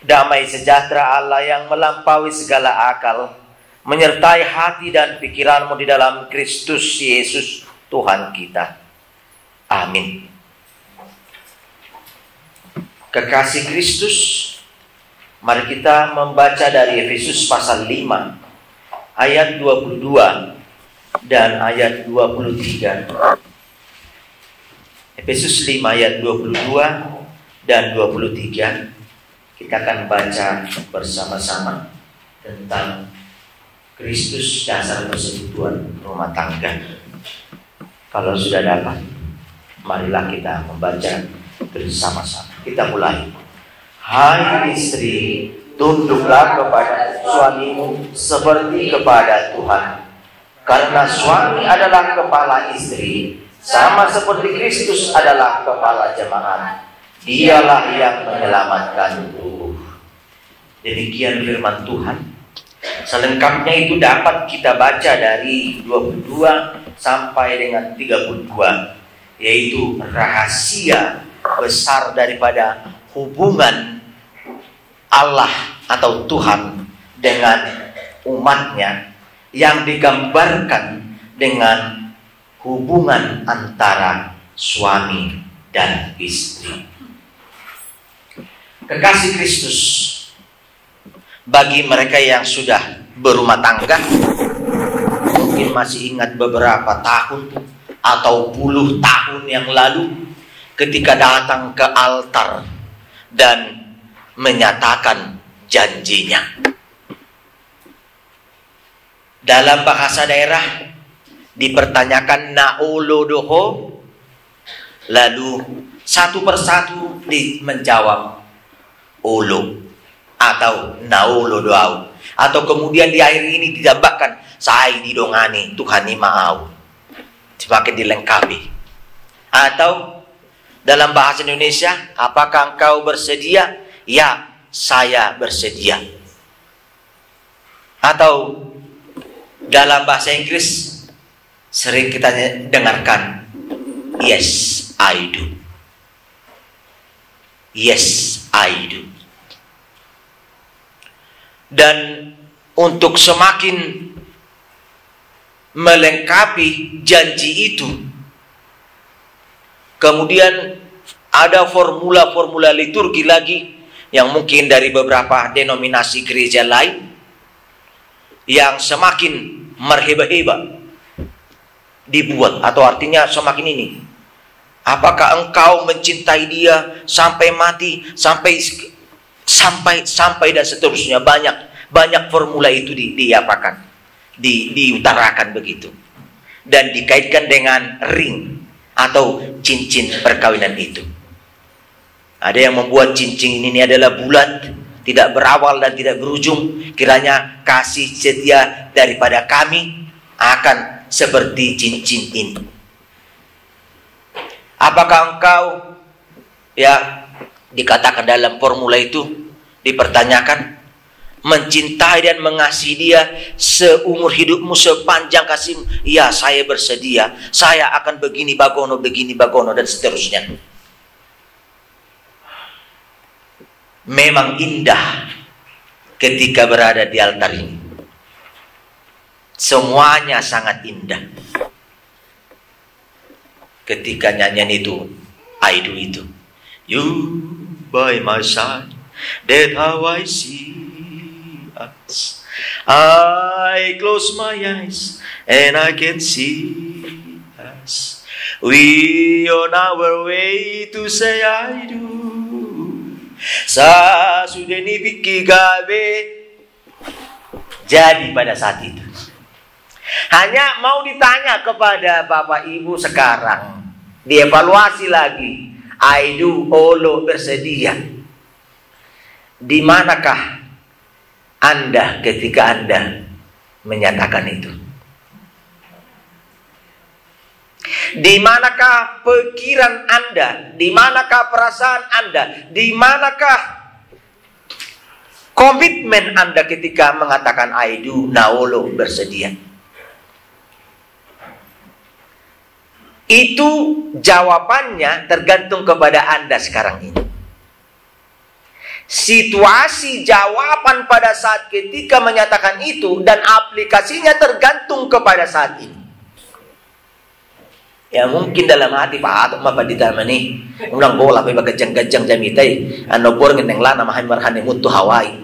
Damai sejahtera Allah yang melampaui segala akal menyertai hati dan pikiranmu di dalam Kristus Yesus Tuhan kita. Amin. Kekasih Kristus, mari kita membaca dari Efesus pasal 5 ayat 22 dan ayat 23. Efesus 5 ayat 22 dan 23. Kita akan baca bersama-sama tentang Kristus dasar persekutuan rumah tangga. Kalau sudah dapat, marilah kita membaca bersama-sama. Kita mulai. Hai istri, tunduklah kepada suamimu seperti kepada Tuhan. Karena suami adalah kepala istri, sama seperti Kristus adalah kepala jemaat. Dialah yang menyelamatkan tubuh. Demikian firman Tuhan. Selengkapnya itu dapat kita baca dari 22 sampai dengan 32, yaitu rahasia besar daripada hubungan Allah atau Tuhan dengan umatnya, yang digambarkan dengan hubungan antara suami dan istri. Kekasih Kristus, bagi mereka yang sudah berumah tangga, mungkin masih ingat beberapa tahun atau puluh tahun yang lalu, ketika datang ke altar dan menyatakan janjinya. Dalam bahasa daerah dipertanyakan naolodoho, lalu satu persatu menjawab olo atau naolodoau, atau kemudian di akhir ini ditambahkan sai didongani Tuhan maau, semakin dilengkapi. Atau dalam bahasa Indonesia, apakah engkau bersedia? Ya, saya bersedia. Atau dalam bahasa Inggris sering kita dengarkan, yes, I do. Yes, I do. Dan untuk semakin melengkapi janji itu, kemudian ada formula-formula liturgi lagi yang mungkin dari beberapa denominasi gereja lain yang semakin merheba-heba dibuat, atau artinya semakin ini. Apakah engkau mencintai dia sampai mati, sampai dan seterusnya. Banyak formula itu diutarakan begitu, dan dikaitkan dengan ring atau cincin perkawinan itu. Ada yang membuat cincin ini adalah bulat, tidak berawal dan tidak berujung. Kiranya kasih setia daripada kami akan seperti cincin ini. Apakah engkau, ya, dikatakan dalam formula itu, dipertanyakan, mencintai dan mengasihi dia seumur hidupmu, sepanjang kasihmu? Ya, saya bersedia. Saya akan begini bagono, dan seterusnya. Memang indah ketika berada di altar ini. Semuanya sangat indah. Ketika nyanyian itu, I do itu. You by my side, that how I see us. I close my eyes and I can see us. We on our way to say I do. Sa sudah nipiki gabe. Jadi pada saat itu, hanya mau ditanya kepada Bapak Ibu sekarang, dievaluasi lagi, I do, olo, bersedia. Di manakah Anda ketika Anda menyatakan itu? Di manakah pikiran Anda? Di manakah perasaan Anda? Di manakah komitmen Anda ketika mengatakan I do, naolo, bersedia? Itu jawabannya tergantung kepada Anda sekarang ini. situasi jawaban pada saat ketika menyatakan itu dan aplikasinya tergantung kepada saat ini. Ya mungkin dalam hati Pak Atok mapandita mani ulang bola pe bagajang-gajang jamitai ano bor ngeneng lana mahan marhane mutu Hawaii.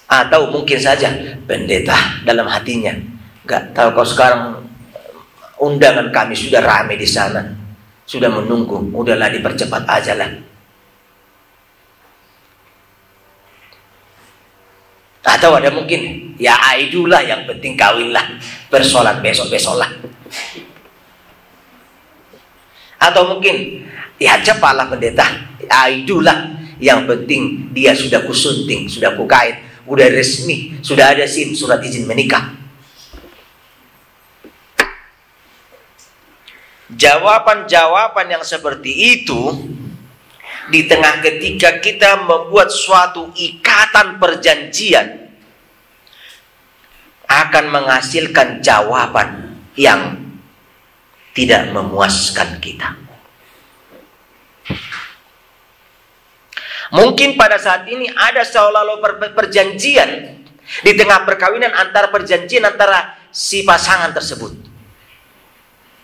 Atau mungkin saja pendeta dalam hatinya, nggak tahu kalau sekarang undangan kami sudah ramai di sana, sudah menunggu, udahlah dipercepat aja lah. Atau ada mungkin, ya aidulah yang penting kawinlah, bersolat besok-besok lah. Atau mungkin, ya cepatlah pendeta, aidulah yang penting dia sudah kusunting, sudah kukait, udah resmi, sudah ada SIM, surat izin menikah. Jawaban-jawaban yang seperti itu di tengah ketika kita membuat suatu ikatan perjanjian akan menghasilkan jawaban yang tidak memuaskan kita. Mungkin pada saat ini ada seolah-olah perjanjian di tengah perkawinan antara perjanjian antara si pasangan tersebut.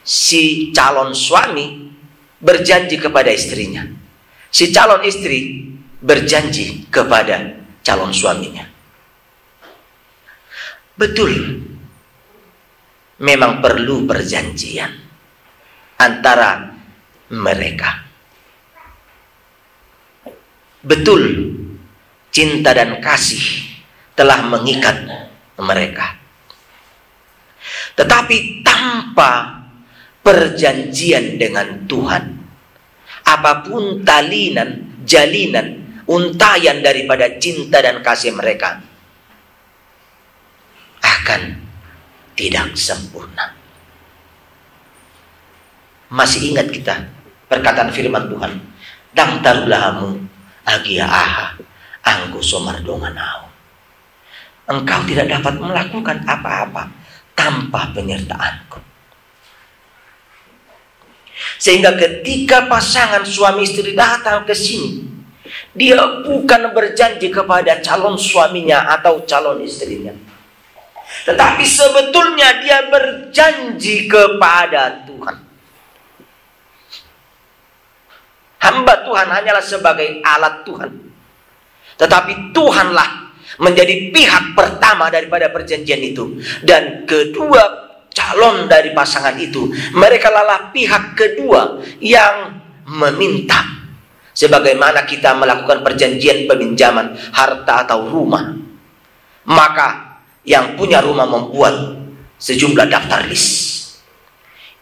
Si calon suami berjanji kepada istrinya. Si calon istri berjanji kepada calon suaminya. Betul. Memang perlu perjanjian antara mereka. Betul, cinta dan kasih telah mengikat mereka. Tetapi tanpa perjanjian dengan Tuhan, apapun talinan, jalinan, untayan daripada cinta dan kasih mereka akan tidak sempurna. Masih ingat kita perkataan firman Tuhan, "Dang tarulahamu agia aha anggo somardonganau." Engkau tidak dapat melakukan apa-apa tanpa penyertaanku. Sehingga ketika pasangan suami istri datang ke sini, dia bukan berjanji kepada calon suaminya atau calon istrinya, tetapi sebetulnya dia berjanji kepada Tuhan. Hamba Tuhan hanyalah sebagai alat Tuhan. Tetapi Tuhanlah menjadi pihak pertama daripada perjanjian itu. Dan kedua calon dari pasangan itu, mereka adalah pihak kedua yang meminta. Sebagaimana kita melakukan perjanjian peminjaman harta atau rumah, maka yang punya rumah membuat sejumlah daftar list.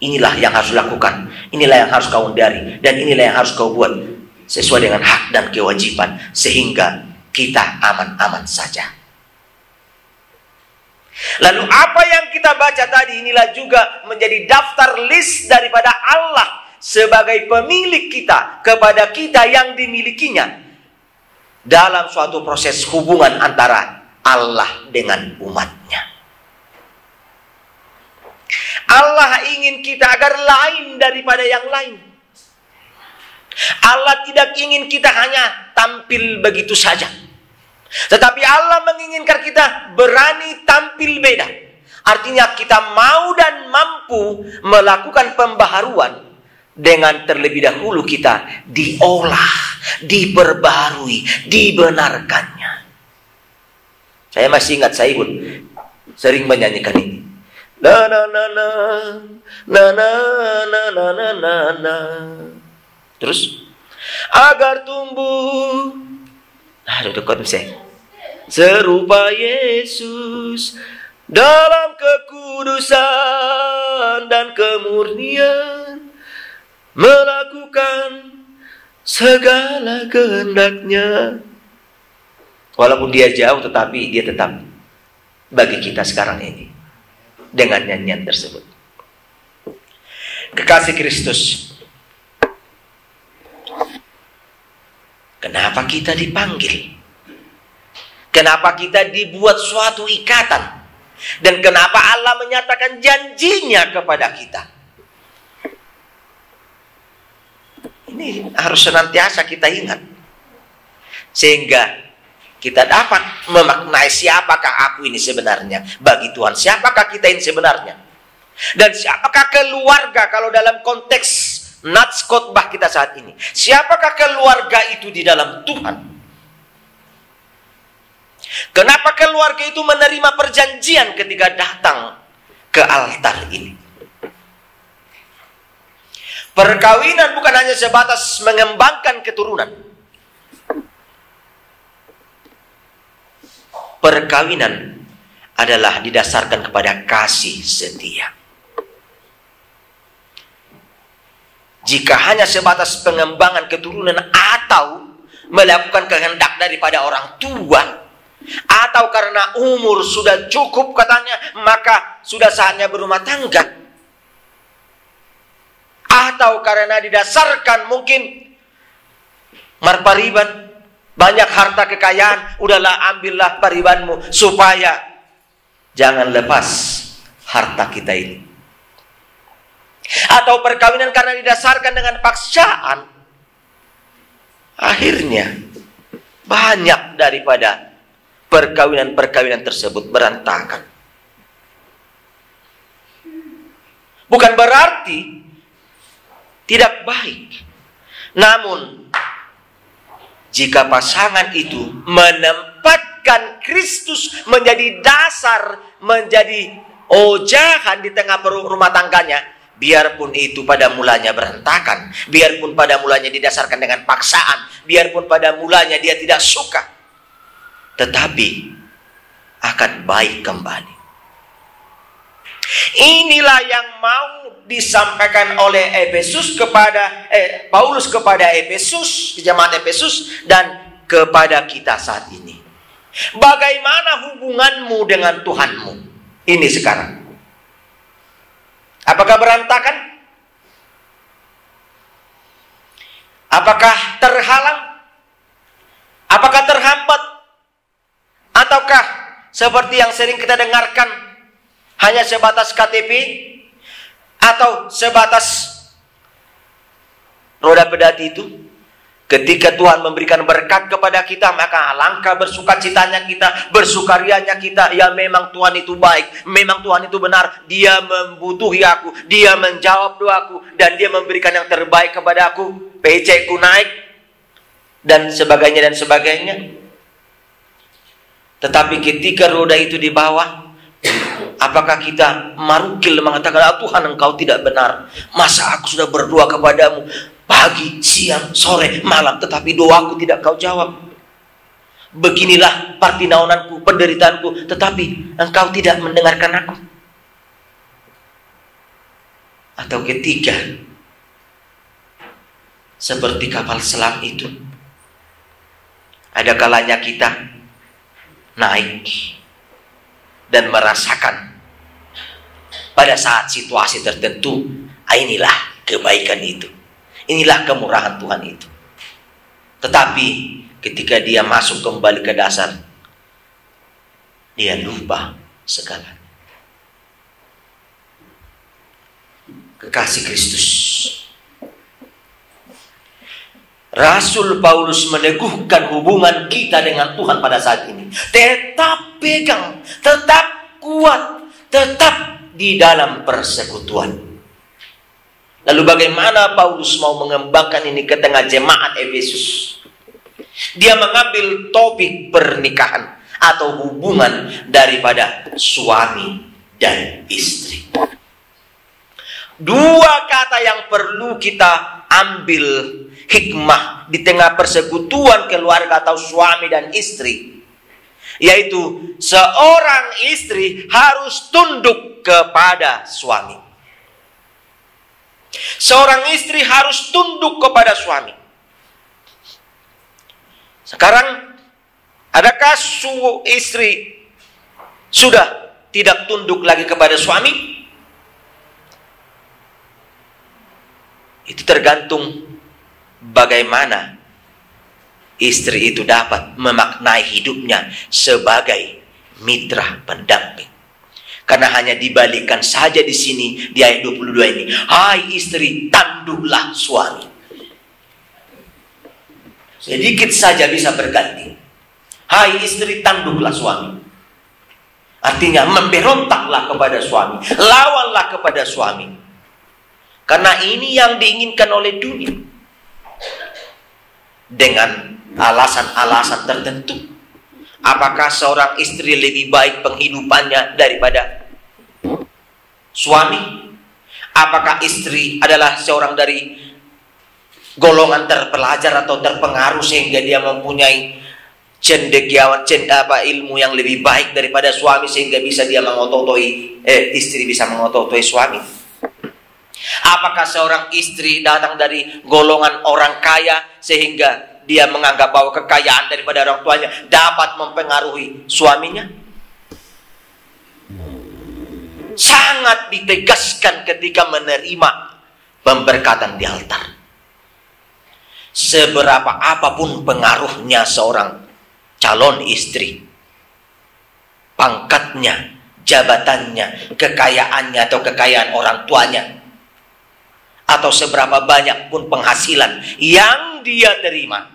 Inilah yang harus dilakukan, inilah yang harus kau undari, dan inilah yang harus kau buat sesuai dengan hak dan kewajiban, sehingga kita aman-aman saja. Lalu apa yang kita baca tadi inilah juga menjadi daftar list daripada Allah sebagai pemilik kita kepada kita yang dimilikinya dalam suatu proses hubungan antara Allah dengan umatnya. Allah ingin kita agar lain daripada yang lain. Allah tidak ingin kita hanya tampil begitu saja, tetapi Allah menginginkan kita berani tampil beda. Artinya kita mau dan mampu melakukan pembaharuan dengan terlebih dahulu kita diolah, diperbarui, dibenarkannya. Saya masih ingat saya pun sering menyanyikan ini. Na na na na na na na na na na na. Terus agar tumbuh, dekat saya, serupa Yesus dalam kekudusan dan kemurnian, melakukan segala kehendaknya. Walaupun dia jauh, tetapi dia tetap bagi kita sekarang ini dengan nyanyian tersebut. Kekasih Kristus, kenapa kita dipanggil? Kenapa kita dibuat suatu ikatan? Dan kenapa Allah menyatakan janjinya kepada kita? Ini harus senantiasa kita ingat. Sehingga kita dapat memaknai siapakah aku ini sebenarnya bagi Tuhan. Siapakah kita ini sebenarnya. Dan siapakah keluarga kalau dalam konteks nats khotbah kita saat ini. Siapakah keluarga itu di dalam Tuhan. Kenapa keluarga itu menerima perjanjian ketika datang ke altar ini. Perkawinan bukan hanya sebatas mengembangkan keturunan. Perkawinan adalah didasarkan kepada kasih setia. Jika hanya sebatas pengembangan keturunan atau melakukan kehendak daripada orang tua, atau karena umur sudah cukup katanya, maka sudah saatnya berumah tangga, atau karena didasarkan mungkin marpariban, banyak harta kekayaan, udahlah ambillah paribanmu supaya jangan lepas harta kita ini. Atau perkawinan karena didasarkan dengan paksaan, akhirnya banyak daripada perkawinan-perkawinan tersebut berantakan. Bukan berarti tidak baik, namun jika pasangan itu menempatkan Kristus menjadi dasar, menjadi ojahan di tengah rumah tangganya, biarpun itu pada mulanya berantakan, biarpun pada mulanya didasarkan dengan paksaan, biarpun pada mulanya dia tidak suka, tetapi akan baik kembali. Inilah yang mau disampaikan oleh Paulus kepada Efesus, jemaat Efesus, dan kepada kita saat ini. Bagaimana hubunganmu dengan Tuhanmu ini sekarang? Apakah berantakan? Apakah terhalang? Apakah terhambat? Ataukah seperti yang sering kita dengarkan, hanya sebatas KTP atau sebatas roda pedati itu? Ketika Tuhan memberikan berkat kepada kita, maka alangkah bersukacitanya kita, bersukarianya kita. Ya memang Tuhan itu baik, memang Tuhan itu benar. Dia membutuhi aku, Dia menjawab doaku, dan Dia memberikan yang terbaik kepada aku. PC ku naik, dan sebagainya dan sebagainya. Tetapi ketika roda itu di bawah, apakah kita marukil mengatakan, Tuhan Engkau tidak benar. Masa aku sudah berdoa kepadamu pagi, siang, sore, malam, tetapi doaku tidak Kau jawab. Beginilah partinaunanku, penderitaanku, tetapi Engkau tidak mendengarkan aku. Atau ketiga, seperti kapal selam itu, ada kalanya kita naik dan merasakan pada saat situasi tertentu, inilah kebaikan itu, inilah kemurahan Tuhan itu. Tetapi ketika dia masuk kembali ke dasar, dia lupa segalanya. Kekasih Kristus, Rasul Paulus meneguhkan hubungan kita dengan Tuhan pada saat ini. Tetap pegang, tetap kuat, tetap di dalam persekutuan. Lalu bagaimana Paulus mau mengembangkan ini ke tengah jemaat Efesus? Dia mengambil topik pernikahan atau hubungan daripada suami dan istri. Dua kata yang perlu kita ambil hikmah di tengah persekutuan keluarga atau suami dan istri, yaitu seorang istri harus tunduk kepada suami. Seorang istri harus tunduk kepada suami. Sekarang, adakah istri sudah tidak tunduk lagi kepada suami? Itu tergantung bagaimana istri itu dapat memaknai hidupnya sebagai mitra pendamping. Karena hanya dibalikkan saja di sini, di ayat 22 ini. Hai istri, tanduklah suami. sedikit saja bisa berganti. Hai istri, tanduklah suami. Artinya memberontaklah kepada suami, lawanlah kepada suami. Karena ini yang diinginkan oleh dunia. Dengan alasan-alasan tertentu. Apakah seorang istri lebih baik penghidupannya daripada suami? Apakah istri adalah seorang dari golongan terpelajar atau terpengaruh sehingga dia mempunyai cendekiawan ilmu yang lebih baik daripada suami sehingga bisa dia mengototoi istri bisa mengototoi suami? Apakah seorang istri datang dari golongan orang kaya sehingga dia menganggap bahwa kekayaan daripada orang tuanya dapat mempengaruhi suaminya? Sangat ditegaskan ketika menerima pemberkatan di altar. Seberapa apapun pengaruhnya seorang calon istri, pangkatnya, jabatannya, kekayaannya atau kekayaan orang tuanya, atau seberapa banyak pun penghasilan yang dia terima,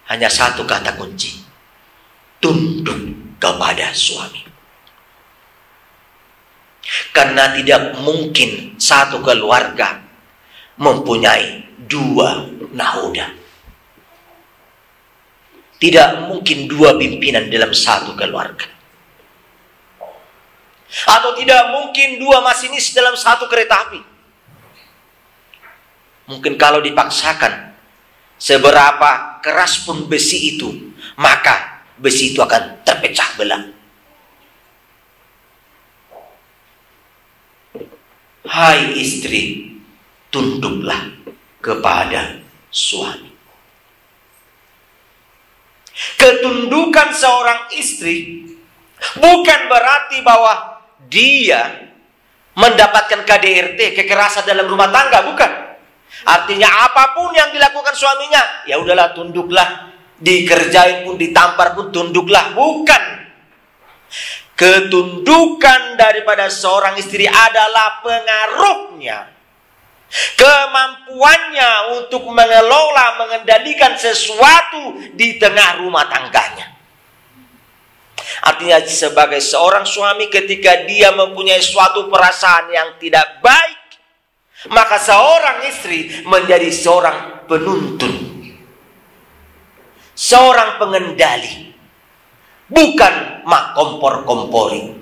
hanya satu kata kunci: tunduk kepada suami. Karena tidak mungkin satu keluarga mempunyai dua nahoda. Tidak mungkin dua pimpinan dalam satu keluarga. Atau tidak mungkin dua masinis dalam satu kereta api. Mungkin kalau dipaksakan, seberapa keras pun besi itu, maka besi itu akan terpecah belah. Hai istri, tunduklah kepada suami. Ketundukan seorang istri bukan berarti bahwa dia mendapatkan KDRT, kekerasan dalam rumah tangga, bukan. Artinya apapun yang dilakukan suaminya, ya udahlah tunduklah. Dikerjain pun, ditampar pun tunduklah, bukan. Ketundukan daripada seorang istri adalah pengaruhnya, kemampuannya untuk mengelola, mengendalikan sesuatu di tengah rumah tangganya. Artinya sebagai seorang suami, ketika dia mempunyai suatu perasaan yang tidak baik, maka seorang istri menjadi seorang penuntun, seorang pengendali, bukan mak kompor-kompori.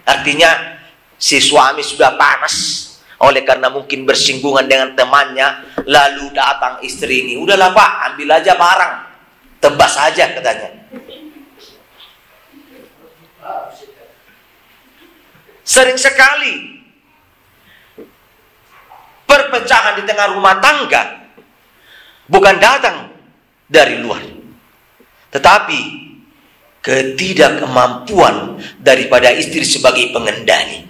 Artinya si suami sudah panas oleh karena mungkin bersinggungan dengan temannya, lalu datang istri ini, udahlah Pak, ambil aja barang, tebas aja katanya. Sering sekali perpecahan di tengah rumah tangga bukan datang dari luar, tetapi ketidakmampuan daripada istri sebagai pengendali.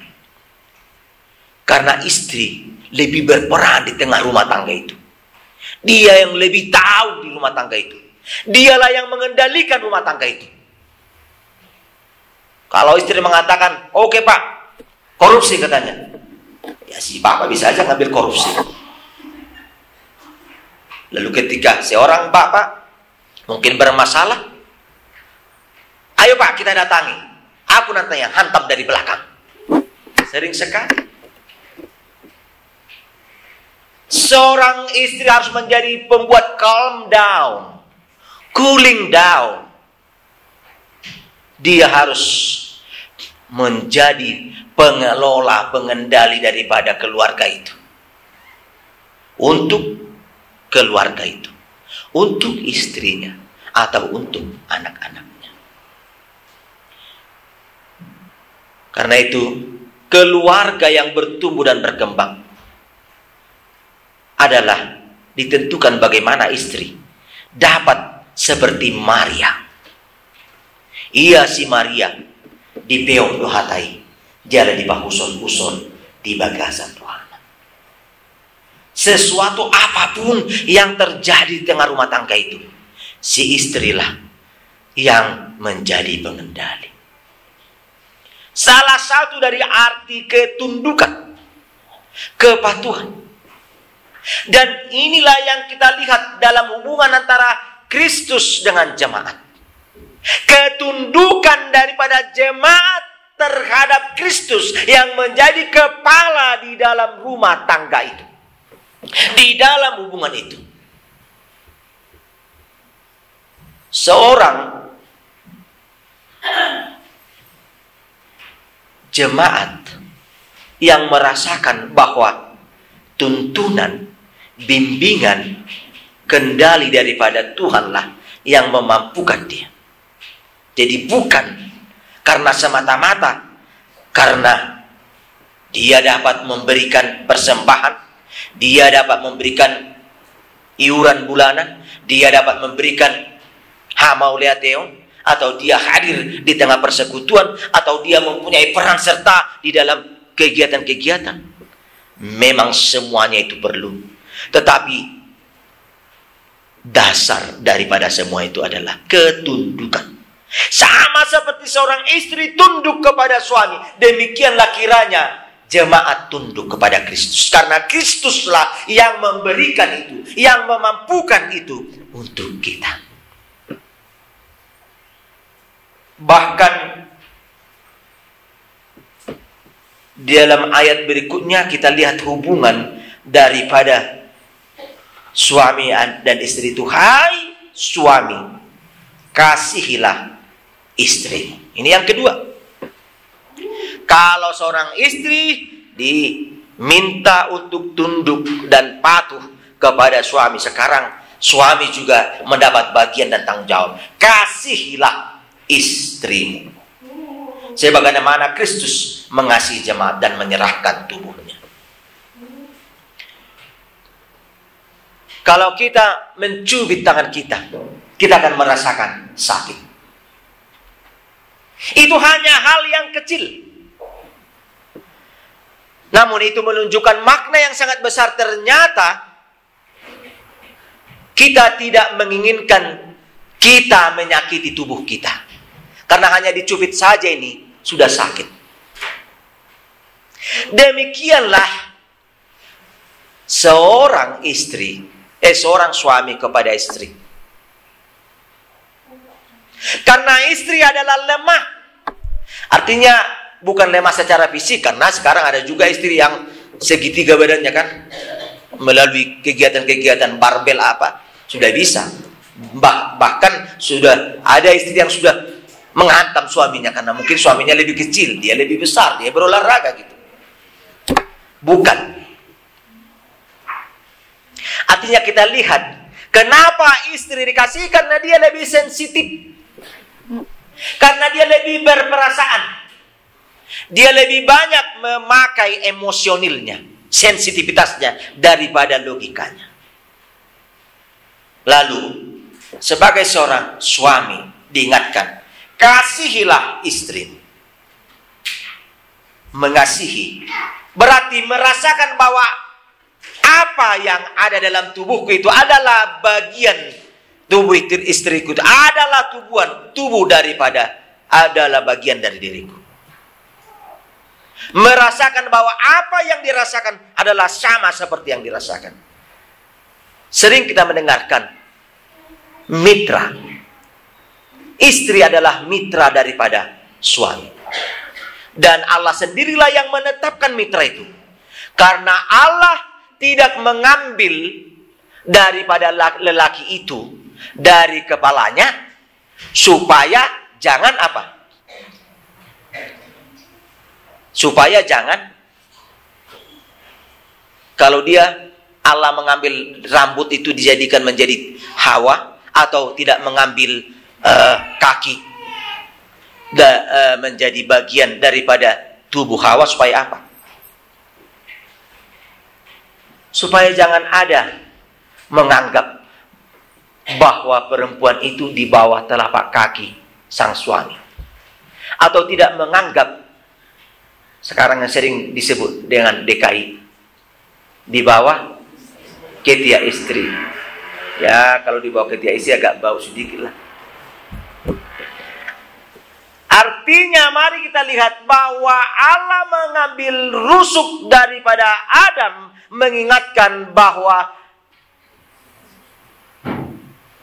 Karena istri lebih berperan di tengah rumah tangga itu. Dia yang lebih tahu di rumah tangga itu. Dialah yang mengendalikan rumah tangga itu. Kalau istri mengatakan, oke Pak, korupsi katanya, ya si Bapak bisa aja ngambil korupsi. Lalu ketika seorang Bapak mungkin bermasalah, ayo Pak kita datangi, aku nanti yang hantam dari belakang. Sering sekali seorang istri harus menjadi pembuat calm down, cooling down. Dia harus menjadi pengelola, pengendali daripada keluarga itu. Untuk keluarga itu, untuk istrinya, atau untuk anak-anaknya. Karena itu, keluarga yang bertumbuh dan berkembang adalah ditentukan bagaimana istri dapat seperti Maria. Iya si Maria di peong dohatai, jalan di bahuson-huson di bagasan Tuhan. Sesuatu apapun yang terjadi di tengah rumah tangga itu, si istrilah yang menjadi pengendali. Salah satu dari arti ketundukan, kepatuhan, Dan inilah yang kita lihat dalam hubungan antara Kristus dengan jemaat. Ketundukan daripada jemaat terhadap Kristus yang menjadi kepala di dalam rumah tangga itu. Di dalam hubungan itu. Seorang jemaat yang merasakan bahwa tuntunan, bimbingan, kendali daripada Tuhanlah yang memampukan dia. Jadi bukan karena semata-mata karena dia dapat memberikan persembahan, dia dapat memberikan iuran bulanan, dia dapat memberikan hamauleateo, atau dia hadir di tengah persekutuan, atau dia mempunyai peran serta di dalam kegiatan-kegiatan. Memang semuanya itu perlu. Tetapi dasar daripada semua itu adalah ketundukan. Sama seperti seorang istri tunduk kepada suami, demikianlah kiranya jemaat tunduk kepada Kristus. Karena Kristuslah yang memberikan itu, yang memampukan itu untuk kita. Bahkan di dalam ayat berikutnya kita lihat hubungan daripada suami dan istri itu. Hai suami, kasihilah istri. Ini yang kedua. Kalau seorang istri diminta untuk tunduk dan patuh kepada suami, sekarang suami juga mendapat bagian dan tanggung jawab. Kasihilah istrimu. Sebagaimana Kristus mengasihi jemaat dan menyerahkan tubuhnya. Kalau kita mencubit tangan kita, kita akan merasakan sakit. Itu hanya hal yang kecil. Namun itu menunjukkan makna yang sangat besar. Ternyata kita tidak menginginkan kita menyakiti tubuh kita. Karena hanya dicubit saja ini sudah sakit. Demikianlah seorang suami kepada istri. Karena istri adalah lemah. Artinya bukan lemah secara fisik, karena sekarang ada juga istri yang segitiga badannya kan, melalui kegiatan-kegiatan barbel apa sudah bisa. Bahkan sudah ada istri yang sudah menghantam suaminya karena mungkin suaminya lebih kecil, dia lebih besar, dia berolahraga gitu. Bukan. Artinya kita lihat kenapa istri dikasih, karena dia lebih sensitif. Karena dia lebih berperasaan. Dia lebih banyak memakai emosionalnya, sensitivitasnya daripada logikanya. Lalu sebagai seorang suami diingatkan, kasihilah istri. Mengasihi berarti merasakan bahwa apa yang ada dalam tubuhku itu adalah bagian tubuh istriku, itu adalah tubuh adalah bagian dari diriku. Merasakan bahwa apa yang dirasakan adalah sama seperti yang dirasakan. Sering kita mendengarkan mitra. Istri adalah mitra daripada suami. Dan Allah sendirilah yang menetapkan mitra itu. Karena Allah tidak mengambil daripada lelaki itu dari kepalanya supaya jangan apa? Supaya jangan, kalau dia Allah mengambil rambut itu dijadikan menjadi Hawa, atau tidak mengambil kaki menjadi bagian daripada tubuh Hawa, supaya apa? Supaya jangan ada menganggap bahwa perempuan itu di bawah telapak kaki sang suami, atau tidak menganggap sekarang yang sering disebut dengan DKI, di bawah ketiak istri. Ya, kalau di bawah ketiak istri agak bau sedikit lah. Artinya mari kita lihat bahwa Allah mengambil rusuk daripada Adam mengingatkan bahwa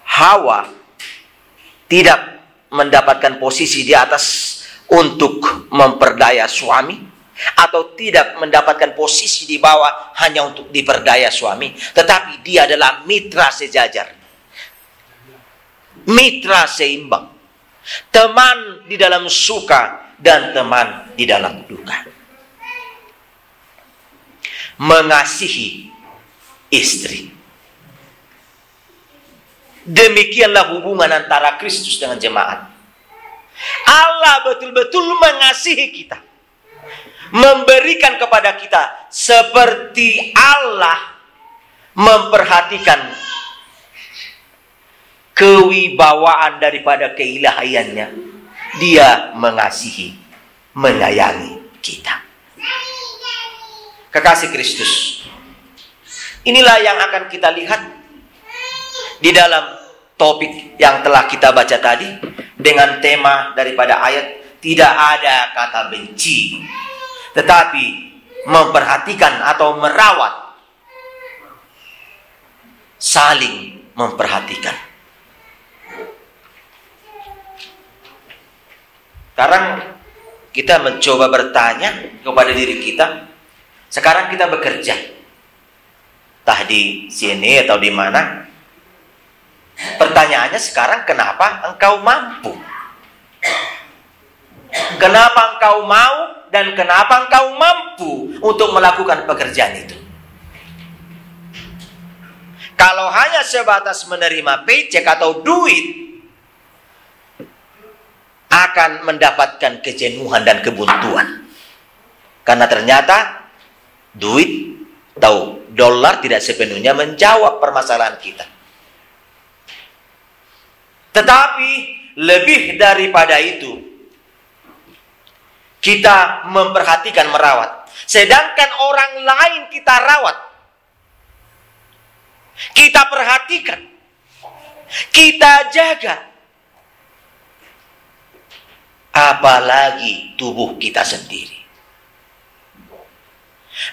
Hawa tidak mendapatkan posisi di atas untuk memperdaya suami, atau tidak mendapatkan posisi di bawah hanya untuk diperdaya suami, tetapi dia adalah mitra sejajar, mitra seimbang, teman di dalam suka dan teman di dalam duka. Mengasihi istri. Demikianlah hubungan antara Kristus dengan jemaat. Allah betul-betul mengasihi kita, memberikan kepada kita seperti Allah memperhatikan kewibawaan daripada keilahiannya. Dia mengasihi, menyayangi kita. Kekasih Kristus, inilah yang akan kita lihat di dalam topik yang telah kita baca tadi, dengan tema daripada ayat tidak ada kata benci, tetapi memperhatikan atau merawat, saling memperhatikan. Sekarang kita mencoba bertanya kepada diri kita, sekarang kita bekerja, entah di sini atau di mana. Pertanyaannya sekarang, kenapa engkau mampu? Kenapa engkau mau dan kenapa engkau mampu untuk melakukan pekerjaan itu? Kalau hanya sebatas menerima paycheck atau duit, akan mendapatkan kejenuhan dan kebuntuan. Karena ternyata duit atau dolar tidak sepenuhnya menjawab permasalahan kita. Tetapi lebih daripada itu, kita memperhatikan, merawat. Sedangkan orang lain kita rawat, kita perhatikan, kita jaga. Apalagi tubuh kita sendiri.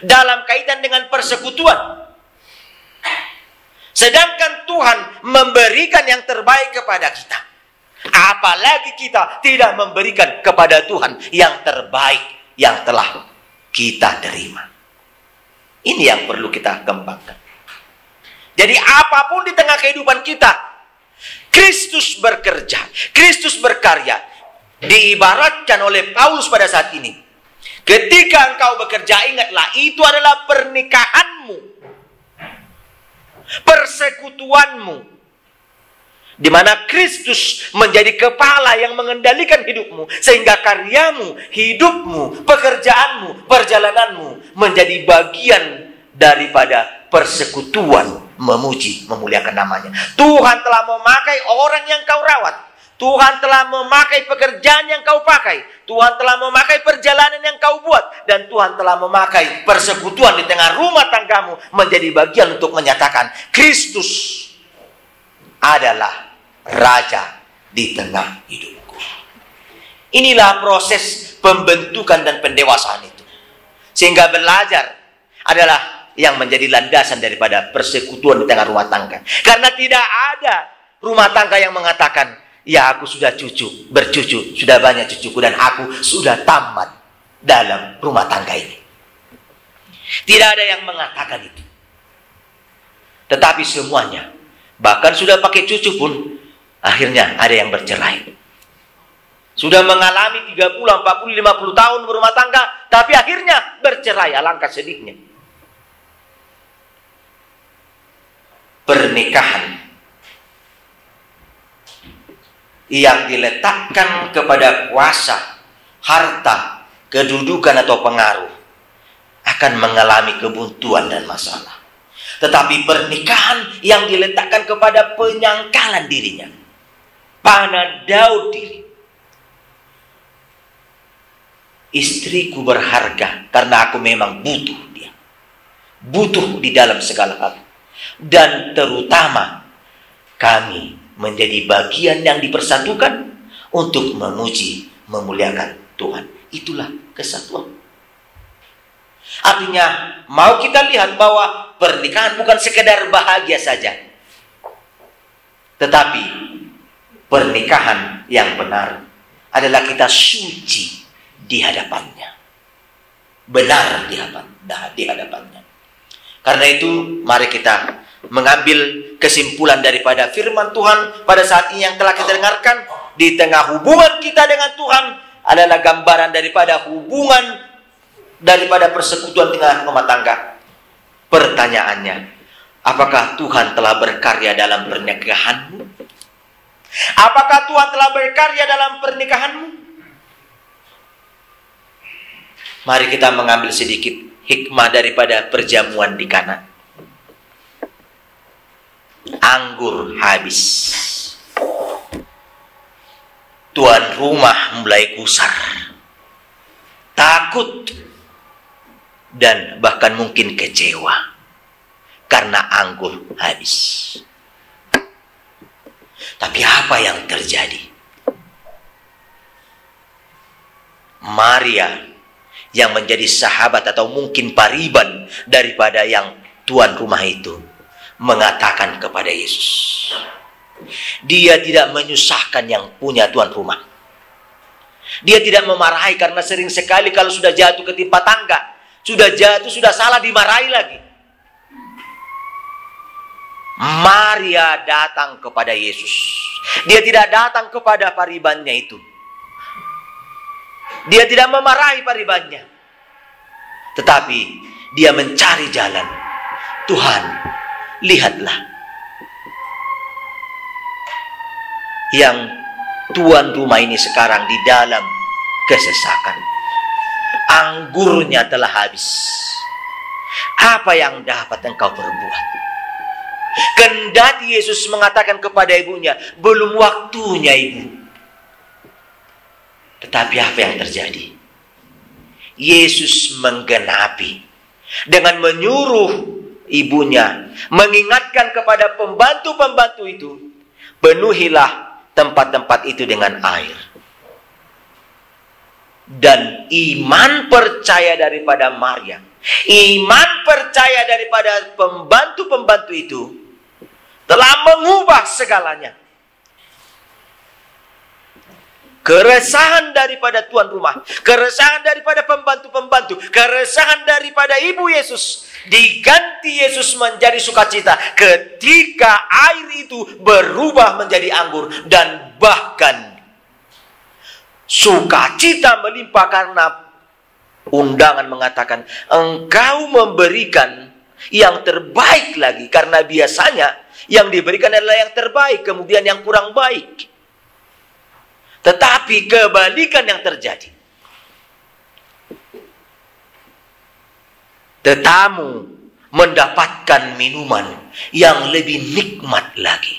Dalam kaitan dengan persekutuan, sedangkan Tuhan memberikan yang terbaik kepada kita, apalagi kita tidak memberikan kepada Tuhan yang terbaik yang telah kita terima. Ini yang perlu kita kembangkan. Jadi apapun di tengah kehidupan kita, Kristus bekerja, Kristus berkarya. Diibaratkan oleh Paulus pada saat ini, ketika engkau bekerja, ingatlah itu adalah pernikahanmu, persekutuanmu, di mana Kristus menjadi kepala yang mengendalikan hidupmu, sehingga karyamu, hidupmu, pekerjaanmu, perjalananmu menjadi bagian daripada persekutuan memuji, memuliakan namanya. Tuhan telah memakai orang yang kau rawat, Tuhan telah memakai pekerjaan yang kau pakai, Tuhan telah memakai perjalanan yang kau buat, dan Tuhan telah memakai persekutuan di tengah rumah tanggamu menjadi bagian untuk menyatakan Kristus adalah Raja di tengah hidupku. Inilah proses pembentukan dan pendewasaan itu. Sehingga belajar adalah yang menjadi landasan daripada persekutuan di tengah rumah tangga. Karena tidak ada rumah tangga yang mengatakan, ya aku sudah bercucu, sudah banyak cucuku, dan aku sudah tamat dalam rumah tangga ini. Tidak ada yang mengatakan itu. Tetapi semuanya, bahkan sudah pakai cucu pun, akhirnya ada yang bercerai. Sudah mengalami 30, 40, 50 tahun berumah tangga, tapi akhirnya bercerai. Alangkah sedihnya. Pernikahan yang diletakkan kepada kuasa, harta, kedudukan atau pengaruh akan mengalami kebuntuan dan masalah. Tetapi pernikahan yang diletakkan kepada penyangkalan dirinya, panadau diri. Istriku berharga karena aku memang butuh dia. Butuh di dalam segala hal. Dan terutama kami menjadi bagian yang dipersatukan untuk memuji, memuliakan Tuhan. Itulah kesatuan. Artinya, mau kita lihat bahwa pernikahan bukan sekedar bahagia saja. Tetapi, pernikahan yang benar adalah kita suci di hadapannya. Benar di hadapannya. Karena itu, mari kita mengambil kesimpulan daripada firman Tuhan pada saat ini yang telah kita dengarkan. Di tengah hubungan kita dengan Tuhan adalah gambaran daripada hubungan daripada persekutuan tengah rumah tangga. Pertanyaannya, apakah Tuhan telah berkarya dalam pernikahanmu? Apakah Tuhan telah berkarya dalam pernikahanmu? Mari kita mengambil sedikit hikmah daripada perjamuan di Kana. Anggur habis. Tuan rumah mulai kusar, takut, dan bahkan mungkin kecewa karena anggur habis. Tapi apa yang terjadi? Maria yang menjadi sahabat atau mungkin pariban daripada yang tuan rumah itu mengatakan kepada Yesus. Dia tidak menyusahkan yang punya tuan rumah. Dia tidak memarahi karena sering sekali kalau sudah jatuh ke timpa tangga, sudah jatuh, sudah salah, dimarahi lagi. Maria datang kepada Yesus. Dia tidak datang kepada paribannya itu. Dia tidak memarahi paribannya. Tetapi dia mencari jalan. Tuhan, lihatlah. Yang tuan rumah ini sekarang di dalam kesesakan. Anggurnya telah habis. Apa yang dapat engkau perbuat? Kendati Yesus mengatakan kepada ibunya, belum waktunya ibu. Tetapi apa yang terjadi? Yesus menggenapi dengan menyuruh ibunya, mengingatkan kepada pembantu-pembantu itu, penuhilah tempat-tempat itu dengan air. Dan iman percaya daripada Maria, iman percaya daripada pembantu-pembantu itu telah mengubah segalanya. Keresahan daripada tuan rumah, keresahan daripada pembantu-pembantu, keresahan daripada ibu Yesus, diganti Yesus menjadi sukacita ketika air itu berubah menjadi anggur. Dan bahkan sukacita melimpah karena undangan mengatakan, engkau memberikan yang terbaik lagi. Karena biasanya yang diberikan adalah yang terbaik, kemudian yang kurang baik. Tetapi kebalikan yang terjadi. Tetamu mendapatkan minuman yang lebih nikmat lagi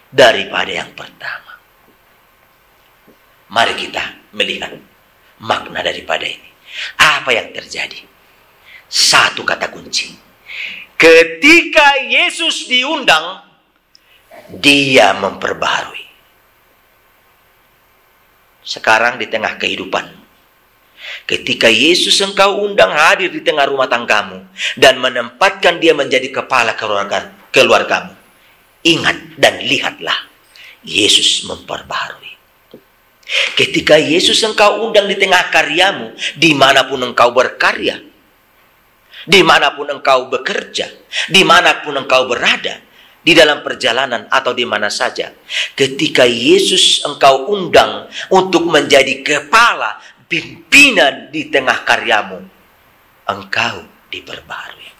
daripada yang pertama. Mari kita melihat makna daripada ini. Apa yang terjadi? Satu kata kunci. Ketika Yesus diundang, dia memperbaharui. Sekarang di tengah kehidupan, ketika Yesus engkau undang hadir di tengah rumah tanggamu dan menempatkan dia menjadi kepala keluargamu, ingat dan lihatlah, Yesus memperbaharui. Ketika Yesus engkau undang di tengah karyamu, dimanapun engkau berkarya, dimanapun engkau bekerja, dimanapun engkau berada, di dalam perjalanan atau di mana saja, ketika Yesus engkau undang untuk menjadi kepala pimpinan di tengah karyamu, engkau diperbaharui.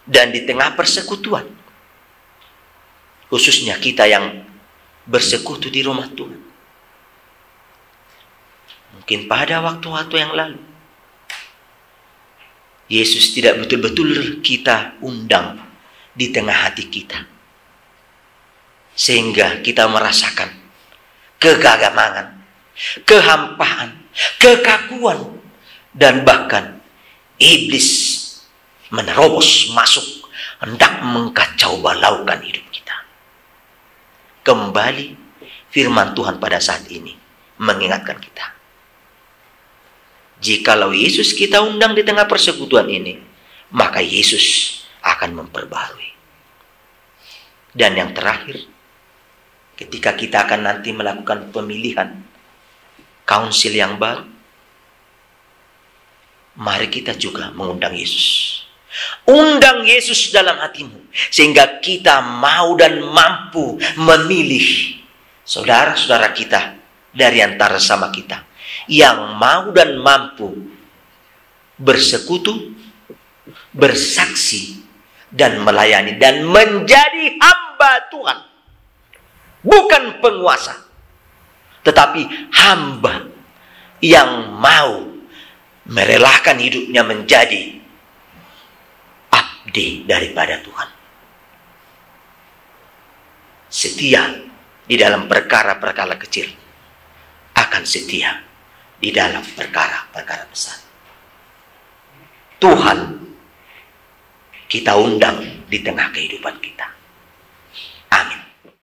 Dan di tengah persekutuan, khususnya kita yang bersekutu di rumah Tuhan, mungkin pada waktu-waktu yang lalu, Yesus tidak betul-betul kita undang di tengah hati kita. Sehingga kita merasakan kegagamangan, kehampaan, kekakuan, dan bahkan iblis menerobos masuk hendak mengkacau balaukan hidup kita. Kembali firman Tuhan pada saat ini mengingatkan kita. Jikalau Yesus kita undang di tengah persekutuan ini, maka Yesus akan memperbarui. Dan yang terakhir, ketika kita akan nanti melakukan pemilihan kaunsil yang baru, mari kita juga mengundang Yesus. Undang Yesus dalam hatimu, sehingga kita mau dan mampu memilih saudara-saudara kita dari antara sama kita, yang mau dan mampu bersekutu, bersaksi, dan melayani, dan menjadi hamba Tuhan. Bukan penguasa, tetapi hamba yang mau merelakan hidupnya menjadi abdi daripada Tuhan. Setia di dalam perkara-perkara kecil, akan setia di dalam perkara-perkara besar. Tuhan kita undang di tengah kehidupan kita.